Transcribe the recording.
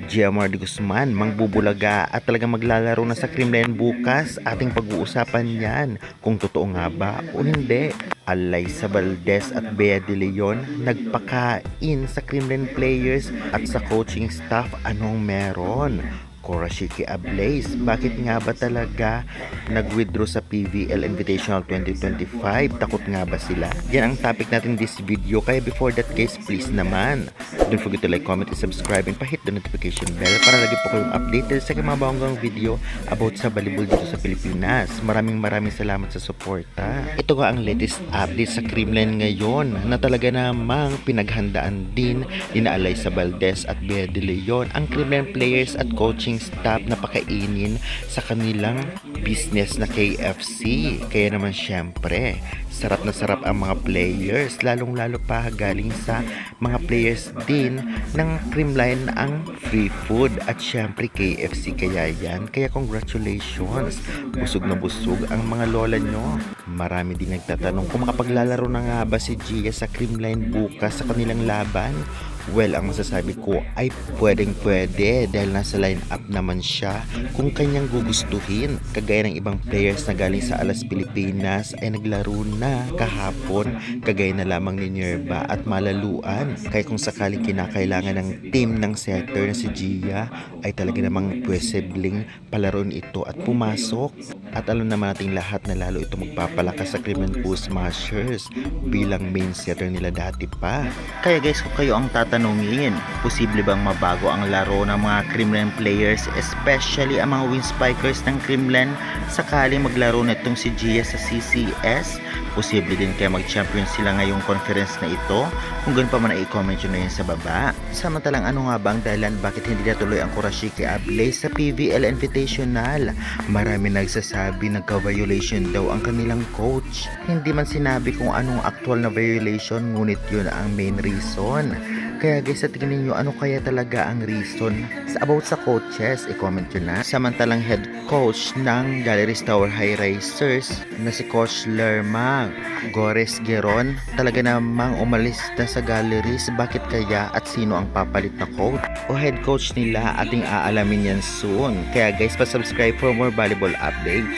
Giamar de Guzman, mangbubulaga at talagang maglalaro na sa Creamline bukas. Ating pag-uusapan yan kung totoo nga ba o hindi. Alyssa Valdez at Bea De Leon nagpakain sa Creamline players at sa coaching staff. Anong meron? Kurashiki Ablaze, bakit nga ba talaga nag-withdraw sa PVL Invitational 2025? Takot nga ba sila? Yan ang topic natin this video. Kaya before that guys, please naman, don't forget to like, comment, and subscribe, and pa-hit the notification bell para lagi po kayong updated sa mga banggang video about sa volleyball dito sa Pilipinas. Maraming salamat sa suporta. Ito nga ang latest update sa Creamline ngayon na talaga namang pinaghandaan din ni Alyssa Valdez at Bea De Leon ang Creamline players at coaching staff na pakainin sa kanilang business na KFC. Kaya naman syempre, sarap na sarap ang mga players, lalong-lalo pa galing sa mga players din ng Creamline ang free food at syempre KFC kaya yan. Kaya congratulations, busog na busog ang mga lola nyo. Marami din nagtatanong kung makapaglalaro na nga ba si Gia sa Creamline bukas sa kanilang laban. Well, ang masasabi ko ay pwedeng-pwede dahil nasa line-up naman siya kung kanyang gugustuhin. Kagaya ng ibang players na galing sa Alas Pilipinas ay naglaro na kahapon, kagaya na lamang ni Nerva at Malaluan. Kaya kung sakaling kinakailangan ng team ng setter na si Gia ay talaga namang pwesebling palaron ito at pumasok. At alam naman nating lahat na lalo ito magpapalakas sa Creamline Pool Smashers bilang main setter nila dati pa. Kaya guys, kung kayo ang tatanungin, posible bang mabago ang laro ng mga Creamline players, especially ang mga wing spikers ng Creamline sakaling maglaro na itong si Gia sa CCS? Posible din kaya mag-champion sila ngayong conference na ito? Kung ganoon pa man ay i-comment nyo na yun sa baba. Samantalang ano nga ba ang dahilan bakit hindi natuloy ang Kurashiki Ablaze sa PVL Invitational? Marami nagsasabi nagka-violation daw ang kanilang coach. Hindi man sinabi kung anong actual na violation, ngunit yun ang main reason. Kaya guys, sa tingin niyo ano kaya talaga ang reason about sa coaches? I-comment nyo na. Samantalang head coach ng Galleries Tower High Risers na si Coach Lerma Gores Geron talaga namang umalis na sa Galleries. Bakit kaya at sino ang papalit na coach o head coach nila? Ating aalamin yan soon. Kaya guys, pa-subscribe for more volleyball updates.